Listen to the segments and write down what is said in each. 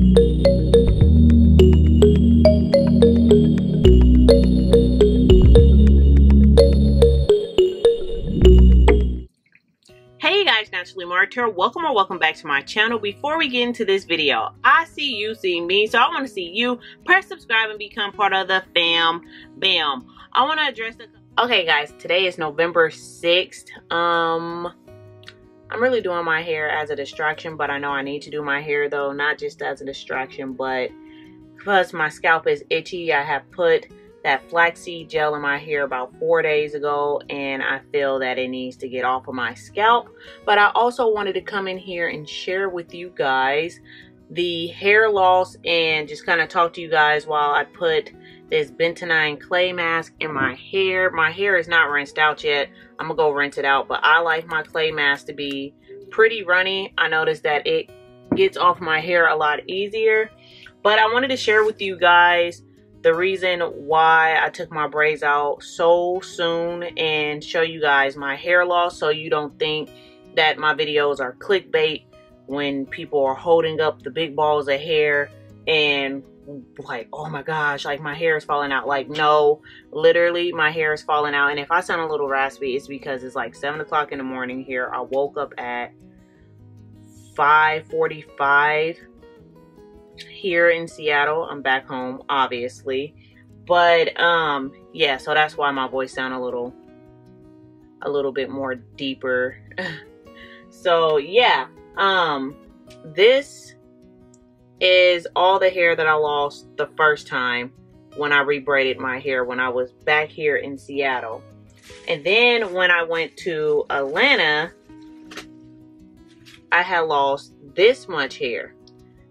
Hey guys, Naturally Marked here. Welcome or welcome back to my channel. Before we get into this video, I see you see me, so I want to see you. Press subscribe and become part of the fam bam. I want to address the... Okay guys, today is November 6th. I'm really doing my hair as a distraction, but I know I need to do my hair though, not just as a distraction, but because my scalp is itchy. I have put that flaxseed gel in my hair about 4 days ago, and I feel that it needs to get off of my scalp. But I also wanted to come in here and share with you guys the hair loss and just kind of talk to you guys while I put this bentonite clay mask in my hair. My hair is not rinsed out yet. I'm gonna go rinse it out, but I like my clay mask to be pretty runny. I noticed that it gets off my hair a lot easier. But I wanted to share with you guys the reason why I took my braids out so soon and show you guys my hair loss, so you don't think that my videos are clickbait when people are holding up the big balls of hair and like, oh my gosh, like my hair is falling out. Like, no, literally my hair is falling out. And if I sound a little raspy, it's because it's like 7 o'clock in the morning here. I woke up at 5:45 here in Seattle. I'm back home, obviously, but yeah, so that's why my voice sound a little bit more deeper. So yeah, this is all the hair that I lost the first time when I rebraided my hair when I was back here in Seattle. And then when I went to Atlanta, I had lost this much hair.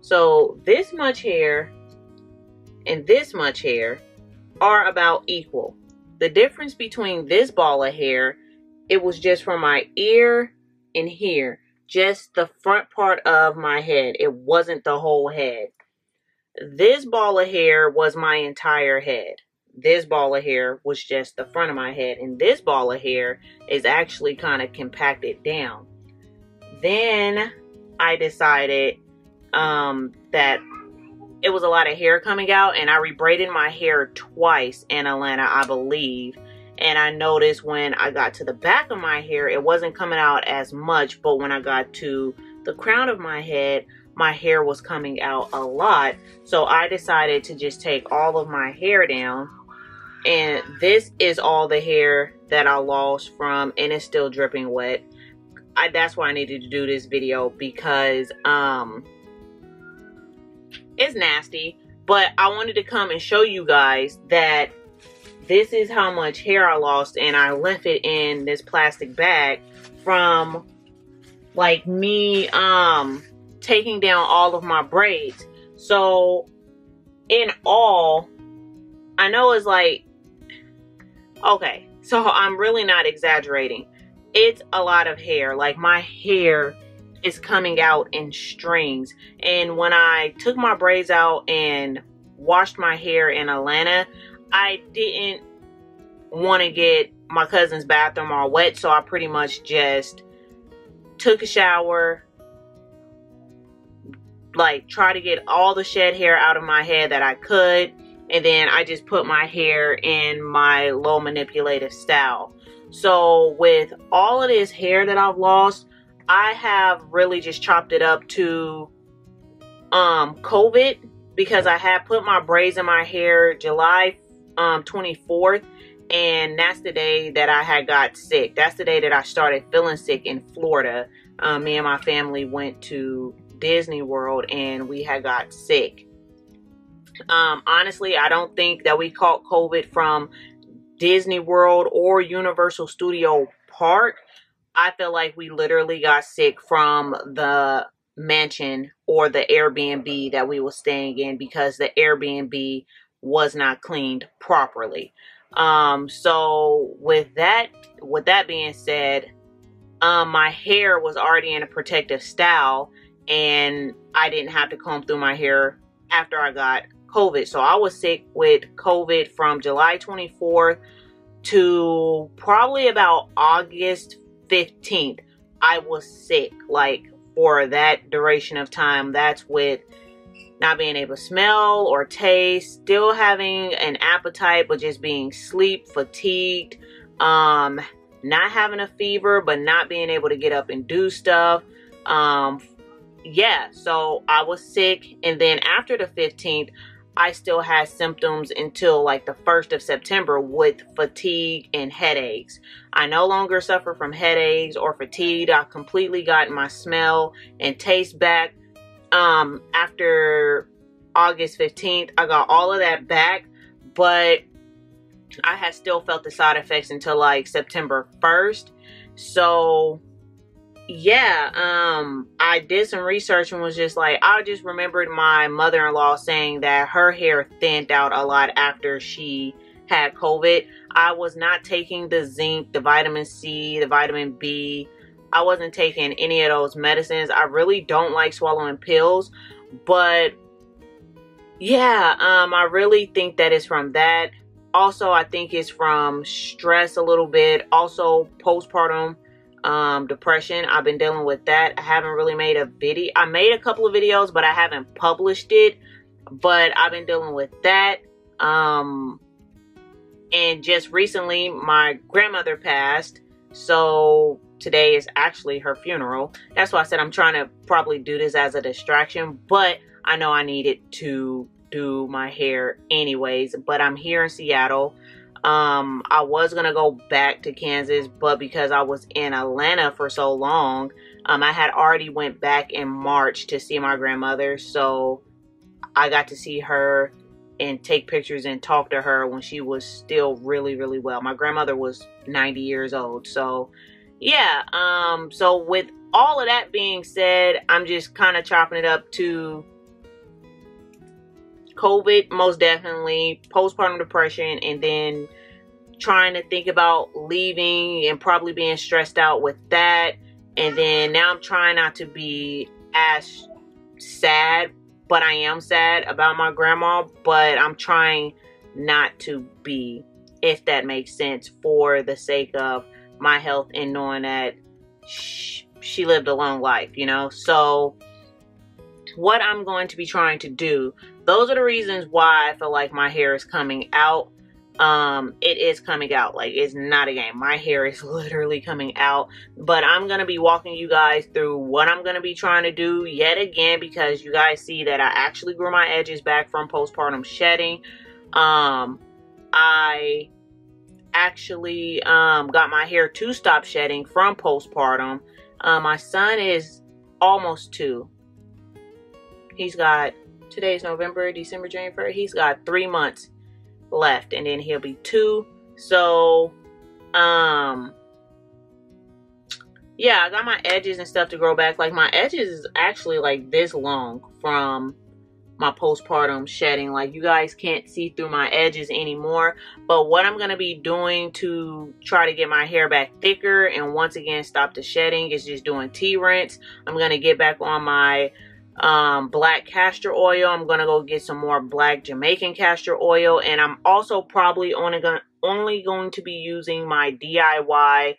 So this much hair and this much hair are about equal. The difference between this ball of hair, it was just from my ear and here, just the front part of my head. It wasn't the whole head. This ball of hair was my entire head. This ball of hair was just the front of my head, and this ball of hair is actually kind of compacted down. Then I decided that it was a lot of hair coming out, and I rebraided my hair twice in Atlanta, I believe. And I noticed when I got to the back of my hair, it wasn't coming out as much, but when I got to the crown of my head, my hair was coming out a lot. So I decided to just take all of my hair down, and this is all the hair that I lost from, and it's still dripping wet. That's why I needed to do this video, because it's nasty, but I wanted to come and show you guys that this is how much hair I lost, and I left it in this plastic bag from like me taking down all of my braids. So in all, I know it's like, okay, so I'm really not exaggerating. It's a lot of hair. Like, my hair is coming out in strings. And when I took my braids out and washed my hair in Atlanta, I didn't want to get my cousin's bathroom all wet, so I pretty much just took a shower, like try to get all the shed hair out of my head that I could, and then I just put my hair in my low manipulative style. So with all of this hair that I've lost, I have really just chopped it up to COVID, because I had put my braids in my hair July 24th, and that's the day that I had got sick. That's the day that I started feeling sick in Florida. Me and my family went to Disney World and we had got sick. Honestly, I don't think that we caught COVID from Disney World or Universal Studio Park. I feel like we literally got sick from the mansion or the Airbnb that we were staying in, because the Airbnb was not cleaned properly. So with that being said, my hair was already in a protective style, and I didn't have to comb through my hair after I got COVID. So I was sick with COVID from July 24th to probably about August 15th. I was sick, like, for that duration of time. That's with not being able to smell or taste, still having an appetite but just being sleep fatigued, not having a fever but not being able to get up and do stuff. Yeah, so I was sick, and then after the 15th I still had symptoms until like the 1st of September with fatigue and headaches. I no longer suffer from headaches or fatigue. I completely got my smell and taste back. After August 15th, I got all of that back, but I had still felt the side effects until like September 1st. So yeah, I did some research and was just like, I just remembered my mother-in-law saying that her hair thinned out a lot after she had COVID. I was not taking the zinc, the vitamin C, the vitamin B. I wasn't taking any of those medicines. I really don't like swallowing pills, but yeah, I really think that it's from that. Also, I think it's from stress a little bit. Also, postpartum depression. I've been dealing with that. I haven't really made a video. I made a couple of videos, but I haven't published it. But I've been dealing with that. And just recently, my grandmother passed. So today is actually her funeral. That's why I said I'm trying to probably do this as a distraction. But I know I needed to do my hair anyways. But I'm here in Seattle. I was gonna go back to Kansas, but because I was in Atlanta for so long, I had already went back in March to see my grandmother, so I got to see her and take pictures and talk to her when she was still really, really well. My grandmother was 90 years old, so yeah. So with all of that being said, I'm just kind of chopping it up to COVID, most definitely, postpartum depression, and then trying to think about leaving and probably being stressed out with that. And then now I'm trying not to be as sad, but I am sad about my grandma, but I'm trying not to be, if that makes sense, for the sake of my health and knowing that she lived a long life, you know. So what I'm going to be trying to do, those are the reasons why I feel like my hair is coming out. It is coming out. Like, it's not a game. My hair is literally coming out. But I'm going to be walking you guys through what I'm going to be trying to do yet again, because you guys see that I actually grew my edges back from postpartum shedding. I actually got my hair to stop shedding from postpartum. My son is almost 2. He's got, today's November, December, January. He's got 3 months left, and then he'll be 2. So yeah, I got my edges and stuff to grow back. Like, my edges is actually like this long from my postpartum shedding. Like, you guys can't see through my edges anymore. But what I'm going to be doing to try to get my hair back thicker and once again stop the shedding is just doing tea-rinse. I'm going to get back on my black castor oil. I'm gonna go get some more black Jamaican castor oil, and I'm also probably only going to be using my DIY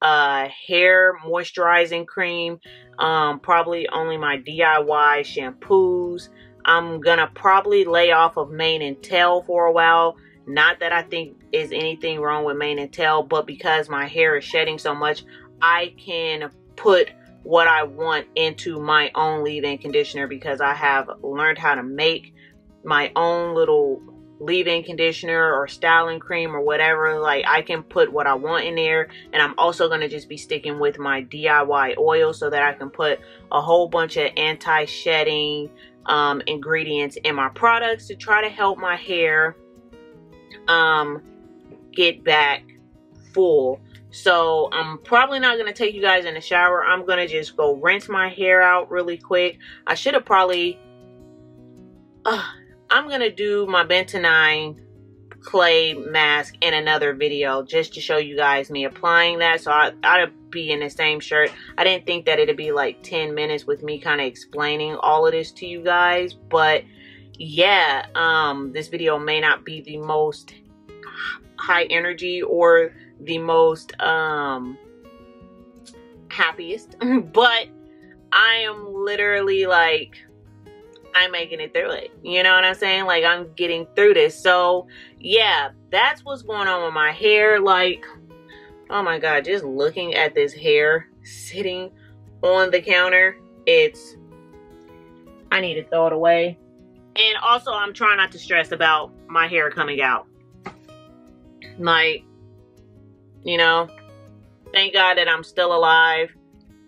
hair moisturizing cream, probably only my DIY shampoos. I'm gonna probably lay off of mane and tail for a while. Not that I think is anything wrong with mane and tail, but because my hair is shedding so much, I can put what I want into my own leave-in conditioner, because I have learned how to make my own little leave-in conditioner or styling cream or whatever. Like, I can put what I want in there, and I'm also going to just be sticking with my DIY oil so that I can put a whole bunch of anti-shedding ingredients in my products to try to help my hair get back full. So I'm probably not going to take you guys in the shower. I'm going to just go rinse my hair out really quick. I should have probably, I'm going to do my bentonite clay mask in another video just to show you guys me applying that. So I'll be in the same shirt. I didn't think that it'd be like 10 minutes with me kind of explaining all of this to you guys. But yeah, this video may not be the most high energy or the most happiest, but I am literally like I'm making it through it. You know what I'm saying? Like, I'm getting through this. So yeah, that's what's going on with my hair. Like, oh my God, just looking at this hair sitting on the counter, I need to throw it away. And also, I'm trying not to stress about my hair coming out. Like, you know, thank God that I'm still alive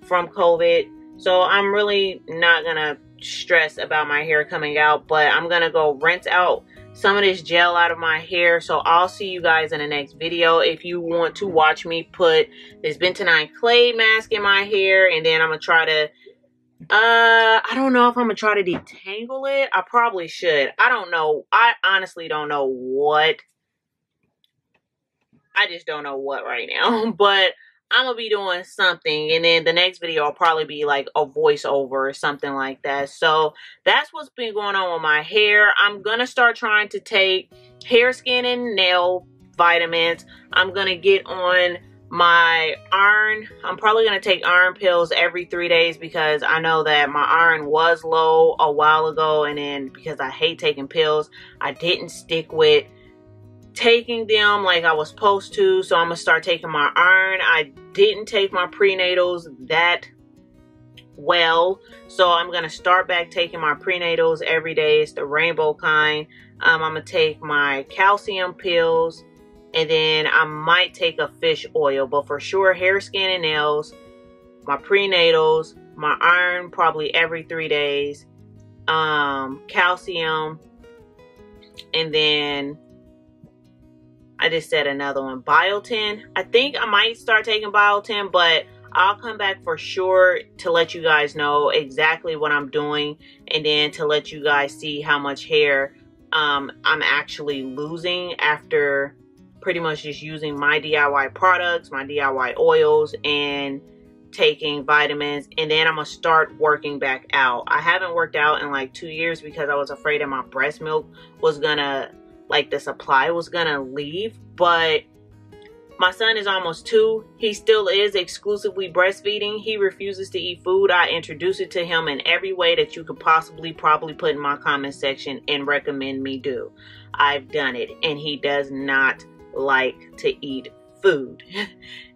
from COVID. So I'm really not gonna stress about my hair coming out, but I'm gonna go rinse out some of this gel out of my hair. So I'll see you guys in the next video. If you want to watch me put this bentonite clay mask in my hair, and then I'm gonna try to I don't know if I'm gonna try to detangle it. I probably should. I don't know. I honestly don't know what. I just don't know what right now. But I'm gonna be doing something, and then the next video will probably be like a voiceover or something like that. So that's what's been going on with my hair. I'm gonna start trying to take hair, skin, and nail vitamins. I'm gonna get on my iron. I'm probably going to take iron pills every 3 days, because I know that my iron was low a while ago, and then because I hate taking pills, I didn't stick with taking them like I was supposed to. So I'm going to start taking my iron. I didn't take my prenatals that well, so I'm going to start back taking my prenatals every day. It's the rainbow kind. I'm going to take my calcium pills, and then I might take a fish oil, but for sure hair, skin, and nails, my prenatals, my iron probably every 3 days, calcium, and then I just said another one, biotin. I think I might start taking biotin, but I'll come back for sure to let you guys know exactly what I'm doing, and then to let you guys see how much hair I'm actually losing after pretty much just using my DIY products, my DIY oils, and taking vitamins. And then I'm gonna start working back out. I haven't worked out in like 2 years because I was afraid that my breast milk was gonna, like, the supply was gonna leave. But my son is almost 2. He still is exclusively breastfeeding. He refuses to eat food. I introduce it to him in every way that you could possibly probably put in my comment section and recommend me do. I've done it, and he does not like to eat food.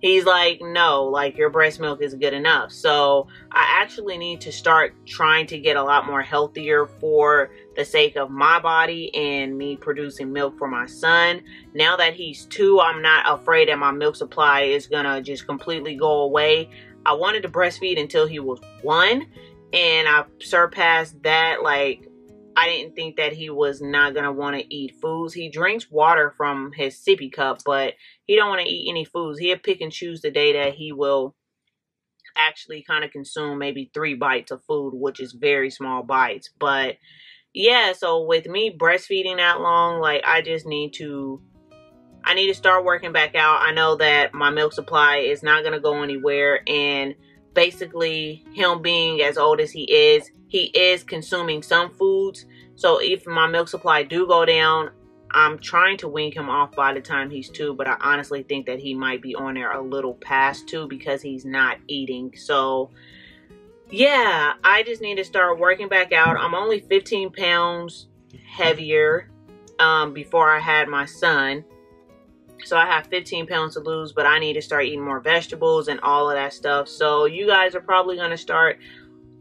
He's like, no, like, your breast milk is good enough. So I actually need to start trying to get a lot more healthier for the sake of my body and me producing milk for my son. Now that he's 2, I'm not afraid that my milk supply is gonna just completely go away. I wanted to breastfeed until he was 1, and I surpassed that. Like, I didn't think that he was not going to want to eat foods. He drinks water from his sippy cup, but he don't want to eat any foods. He'll pick and choose the day that he will actually kind of consume maybe 3 bites of food, which is very small bites. But yeah, so with me breastfeeding that long, like, I need to start working back out. I know that my milk supply is not going to go anywhere, and basically him being as old as he is consuming some foods. So if my milk supply do go down, I'm trying to wean him off by the time he's 2, but I honestly think that he might be on there a little past 2 because he's not eating. So yeah, I just need to start working back out. I'm only 15 pounds heavier before I had my son. So I have 15 pounds to lose, but I need to start eating more vegetables and all of that stuff. So you guys are probably going to start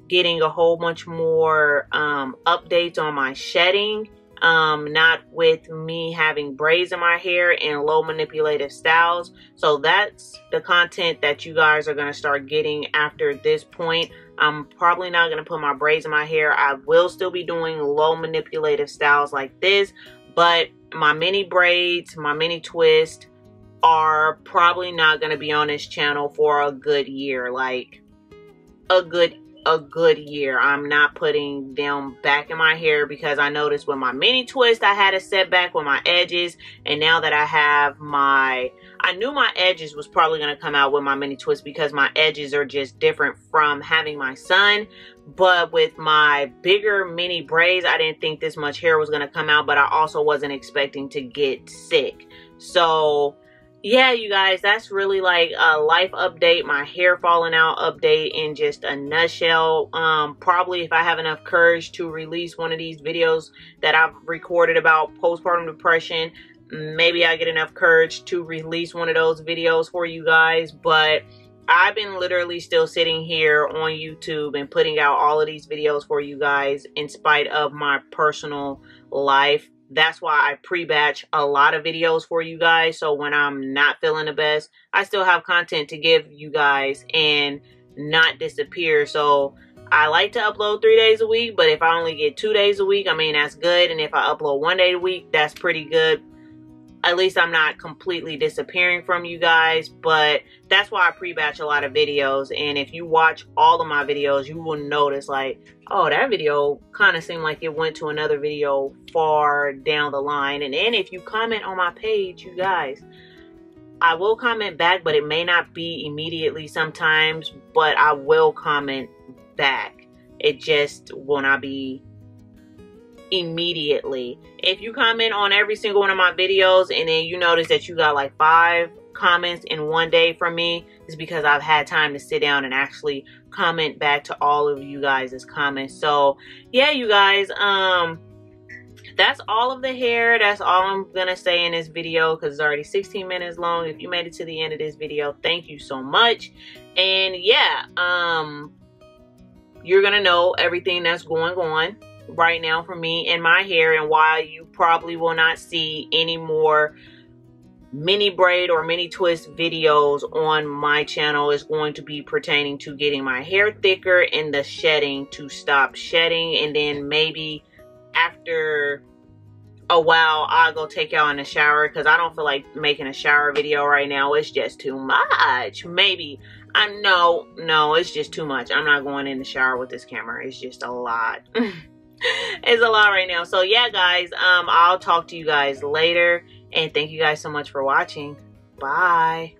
getting a whole bunch more updates on my shedding. Not with me having braids in my hair and low manipulative styles. So that's the content that you guys are going to start getting after this point. I'm probably not going to put my braids in my hair. I will still be doing low manipulative styles like this, but my mini braids, my mini twist are probably not going to be on this channel for a good year. Like a good year. I'm not putting them back in my hair because I noticed with my mini twist I had a setback with my edges, and now that I have I knew my edges was probably going to come out with my mini twist because my edges are just different from having my son. But with my bigger mini braids, I didn't think this much hair was going to come out, but I also wasn't expecting to get sick. So yeah, you guys, that's really like a life update, my hair falling out update in just a nutshell. Probably if I have enough courage to release one of these videos that I've recorded about postpartum depression, maybe I get enough courage to release one of those videos for you guys. But I've been literally still sitting here on YouTube and putting out all of these videos for you guys in spite of my personal life. That's why I pre-batch a lot of videos for you guys, so when I'm not feeling the best, I still have content to give you guys and not disappear. So I like to upload 3 days a week, but if I only get 2 days a week, I mean, that's good. And if I upload 1 day a week, that's pretty good. At least I'm not completely disappearing from you guys. But that's why I pre-batch a lot of videos. And if you watch all of my videos, you will notice like, oh, that video kind of seemed like it went to another video far down the line. And then if you comment on my page, you guys, I will comment back, but it may not be immediately sometimes, but I will comment back. It just will not be immediately. If you comment on every single one of my videos and then you notice that you got like 5 comments in 1 day from me, it's because I've had time to sit down and actually comment back to all of you guys' comments. So yeah, you guys, that's all of the hair. That's all I'm gonna say in this video because it's already 16 minutes long. If you made it to the end of this video, thank you so much. And yeah, you're gonna know everything that's going on right now for me and my hair, and why you probably will not see any more mini braid or mini twist videos on my channel is going to be pertaining to getting my hair thicker and the shedding to stop shedding. And then maybe after a while I'll go take y'all in the shower because I don't feel like making a shower video right now. It's just too much. Maybe no, it's just too much. I'm not going in the shower with this camera. It's just a lot. It's a lot right now. So yeah, guys, I'll talk to you guys later, and thank you guys so much for watching. Bye.